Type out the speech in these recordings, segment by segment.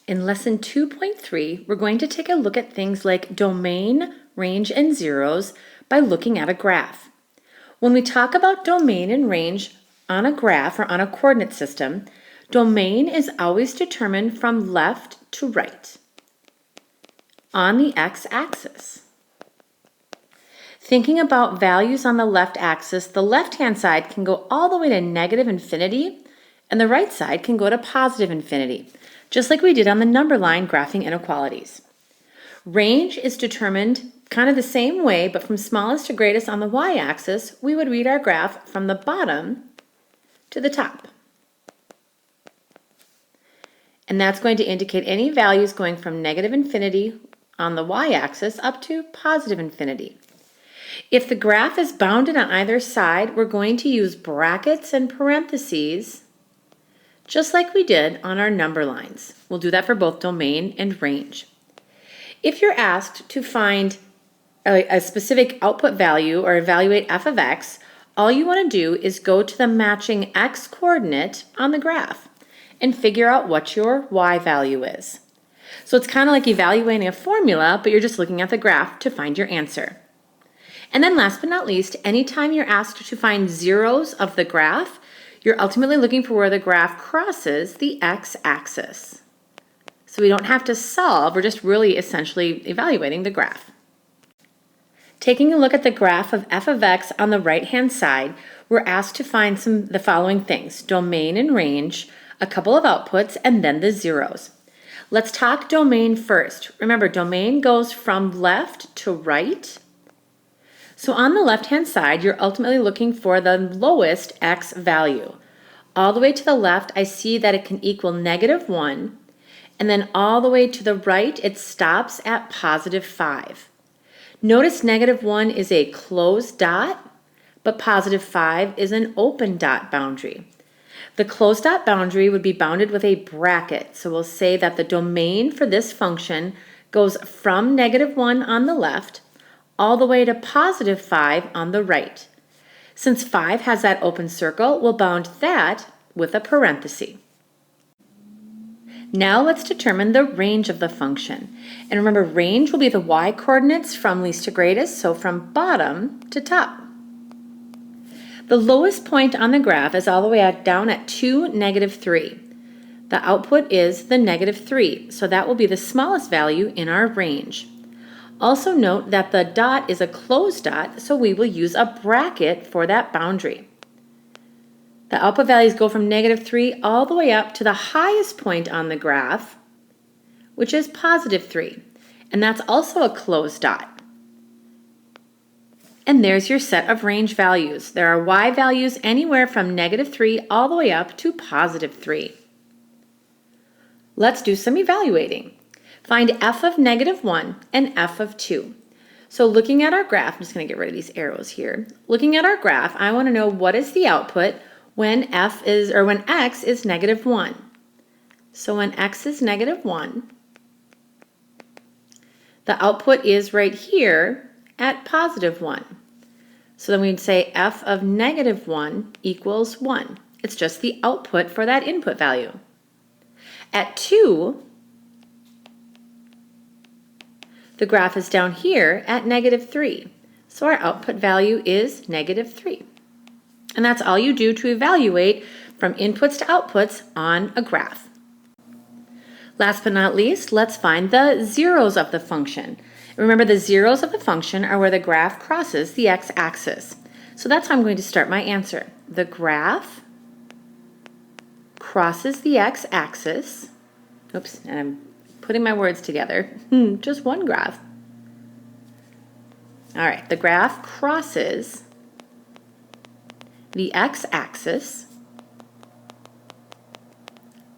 In lesson 2.3, we're going to take a look at things like domain, range, and zeros by looking at a graph. When we talk about domain and range on a graph or on a coordinate system, domain is always determined from left to right on the x-axis. Thinking about values on the left axis, the left-hand side can go all the way to negative infinity, and the right side can go to positive infinity, just like we did on the number line graphing inequalities. Range is determined kind of the same way, but from smallest to greatest on the y-axis, we would read our graph from the bottom to the top. And that's going to indicate any values going from negative infinity on the y-axis up to positive infinity. If the graph is bounded on either side, we're going to use brackets and parentheses, just like we did on our number lines. We'll do that for both domain and range. If you're asked to find a specific output value or evaluate f of x, all you want to do is go to the matching x coordinate on the graph and figure out what your y value is. So it's kind of like evaluating a formula, but you're just looking at the graph to find your answer. And then last but not least, anytime you're asked to find zeros of the graph, you're ultimately looking for where the graph crosses the x-axis. So we don't have to solve, we're just really essentially evaluating the graph. Taking a look at the graph of f of x on the right-hand side, we're asked to find the following things: domain and range, a couple of outputs, and then the zeros. Let's talk domain first. Remember, domain goes from left to right. So on the left-hand side, you're ultimately looking for the lowest x value. All the way to the left, I see that it can equal -1, and then all the way to the right, it stops at +5. Notice -1 is a closed dot, but +5 is an open dot boundary. The closed dot boundary would be bounded with a bracket, so we'll say that the domain for this function goes from -1 on the left all the way to +5 on the right. Since 5 has that open circle, we'll bound that with a parenthesis. Now let's determine the range of the function. And remember, range will be the y-coordinates from least to greatest, so from bottom to top. The lowest point on the graph is all the way down at 2, -3. The output is the -3, so that will be the smallest value in our range. Also note that the dot is a closed dot, so we will use a bracket for that boundary. The output values go from -3 all the way up to the highest point on the graph, which is +3, and that's also a closed dot. And there's your set of range values. There are y values anywhere from -3 all the way up to +3. Let's do some evaluating. Find f of -1 and f of 2. So looking at our graph, I'm just going to get rid of these arrows here. Looking at our graph, I want to know what is the output when x is -1. So when x is -1, the output is right here at +1. So then we'd say f of -1 equals 1. It's just the output for that input value. At 2, the graph is down here at -3. So our output value is -3. And that's all you do to evaluate from inputs to outputs on a graph. Last but not least, let's find the zeros of the function. Remember, the zeros of the function are where the graph crosses the x-axis. So that's how I'm going to start my answer. The graph crosses the x-axis. Oops, and I'm putting my words together. Just one graph. All right, the graph crosses the x-axis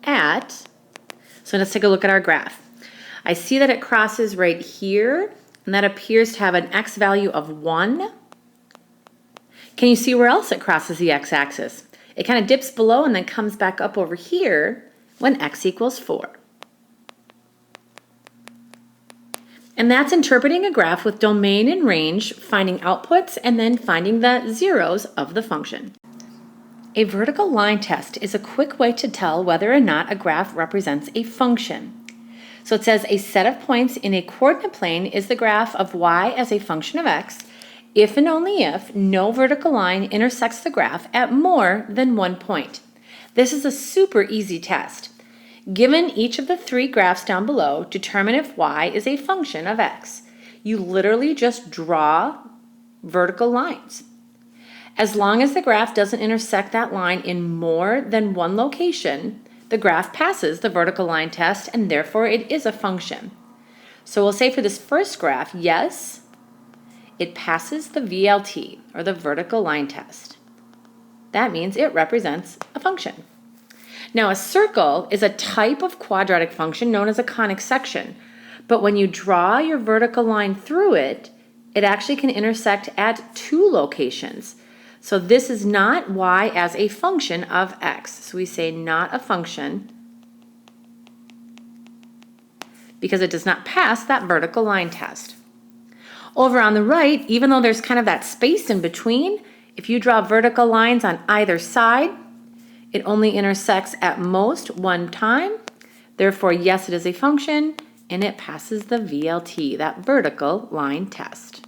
at, so let's take a look at our graph. I see that it crosses right here, and that appears to have an x value of 1. Can you see where else it crosses the x-axis? It kind of dips below and then comes back up over here when x equals 4. And that's interpreting a graph with domain and range, finding outputs, and then finding the zeros of the function. A vertical line test is a quick way to tell whether or not a graph represents a function. So it says a set of points in a coordinate plane is the graph of y as a function of x if and only if no vertical line intersects the graph at more than one point. This is a super easy test. Given each of the three graphs down below, determine if y is a function of x. You literally just draw vertical lines. As long as the graph doesn't intersect that line in more than one location, the graph passes the vertical line test and therefore it is a function. So we'll say for this first graph, yes, it passes the VLT, or the vertical line test. That means it represents a function. Now a circle is a type of quadratic function known as a conic section, but when you draw your vertical line through it, it actually can intersect at two locations. So this is not y as a function of x. So we say not a function because it does not pass that vertical line test. Over on the right, even though there's kind of that space in between, if you draw vertical lines on either side, it only intersects at most one time. Therefore, yes, it is a function, and it passes the VLT, that vertical line test.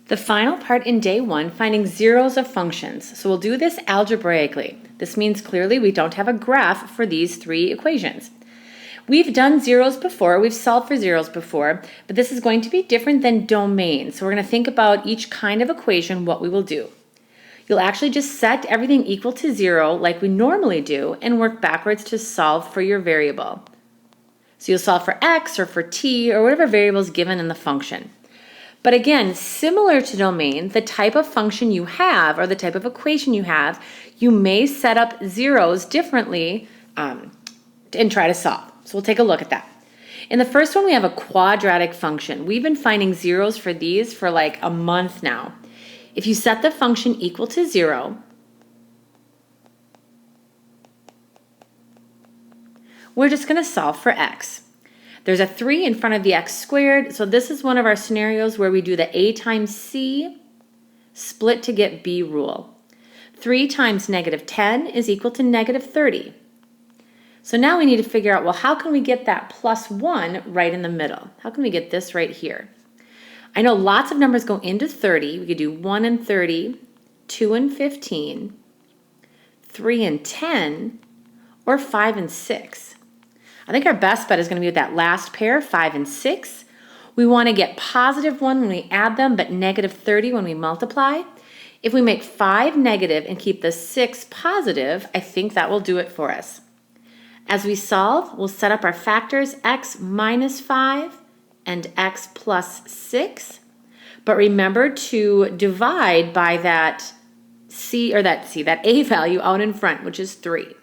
The final part in day one, finding zeros of functions. So we'll do this algebraically. This means clearly we don't have a graph for these three equations. We've done zeros before, we've solved for zeros before, but this is going to be different than domain. So we're going to think about each kind of equation, what we will do. You'll actually just set everything equal to 0 like we normally do and work backwards to solve for your variable. So you'll solve for x or for t or whatever variable is given in the function. But again, similar to domain, the type of function you have or the type of equation you have, you may set up zeros differently and try to solve. So we'll take a look at that. In the first one, we have a quadratic function. We've been finding zeros for these for like a month now. If you set the function equal to 0, we're just going to solve for x. There's a 3 in front of the x squared, so this is one of our scenarios where we do the a times c split to get b rule. 3 times negative 10 is equal to negative 30. So now we need to figure out, well, how can we get that plus 1 right in the middle? How can we get this right here? I know lots of numbers go into 30. We could do 1 and 30, 2 and 15, 3 and 10, or 5 and 6. I think our best bet is going to be with that last pair, 5 and 6. We want to get positive 1 when we add them, but negative 30 when we multiply. If we make 5 negative and keep the 6 positive, I think that will do it for us. As we solve, we'll set up our factors x minus 5 and x plus 6. But remember to divide by that that a value out in front, which is 3.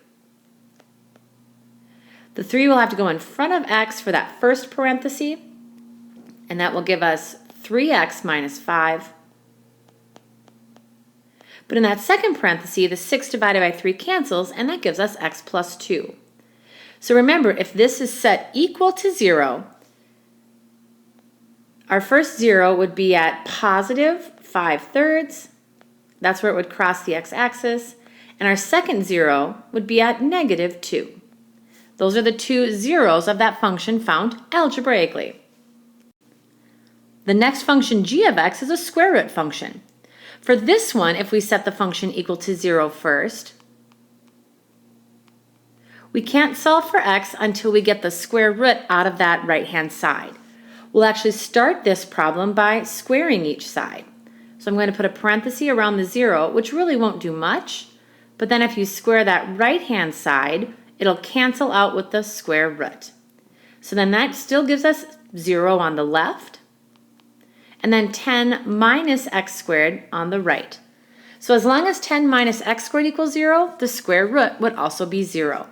The 3 will have to go in front of x for that first parenthesis, and that will give us 3x minus 5. But in that second parenthesis, the 6 divided by 3 cancels, and that gives us x plus 2. So remember, if this is set equal to 0, our first 0 would be at positive 5/3. That's where it would cross the x-axis. And our second 0 would be at negative 2. Those are the two zeros of that function found algebraically. The next function, g of x, is a square root function. For this one, if we set the function equal to 0 first, we can't solve for x until we get the square root out of that right-hand side. We'll actually start this problem by squaring each side. So I'm going to put a parenthesis around the 0, which really won't do much, but then if you square that right-hand side, it'll cancel out with the square root. So then that still gives us 0 on the left, and then 10 minus x squared on the right. So as long as 10 minus x squared equals 0, the square root would also be 0.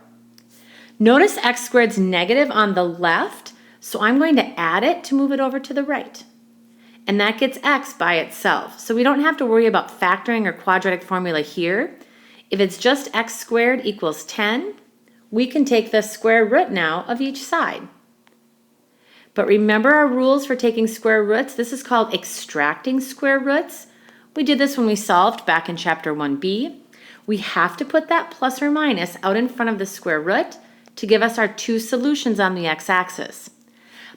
Notice x squared's negative on the left, so I'm going to add it to move it over to the right. And that gets x by itself. So we don't have to worry about factoring or quadratic formula here. If it's just x squared equals 10, we can take the square root now of each side. But remember our rules for taking square roots? This is called extracting square roots. We did this when we solved back in chapter 1b. we have to put that plus or minus out in front of the square root to give us our two solutions on the x-axis.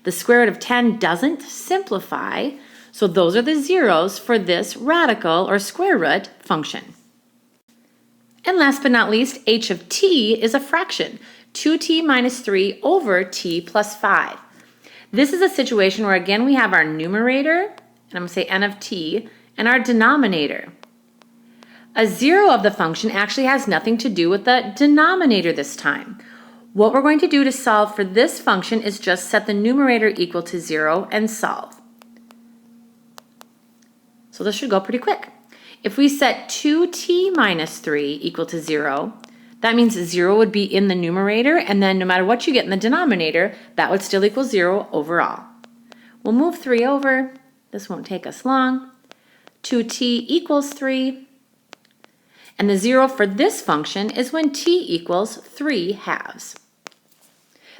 The square root of 10 doesn't simplify, so those are the zeros for this radical or square root function. And last but not least, h of t is a fraction, 2t minus 3 over t plus 5. This is a situation where again we have our numerator, and I'm going to say n of t, and our denominator. A zero of the function actually has nothing to do with the denominator this time. What we're going to do to solve for this function is just set the numerator equal to 0 and solve. So this should go pretty quick. If we set 2t minus 3 equal to 0, that means 0 would be in the numerator, and then no matter what you get in the denominator, that would still equal 0 overall. We'll move 3 over. This won't take us long. 2t equals 3. And the 0 for this function is when t equals 3 halves.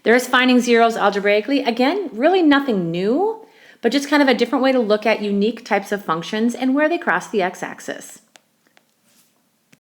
There's finding zeros algebraically. Again, really nothing new, but just kind of a different way to look at unique types of functions and where they cross the x-axis.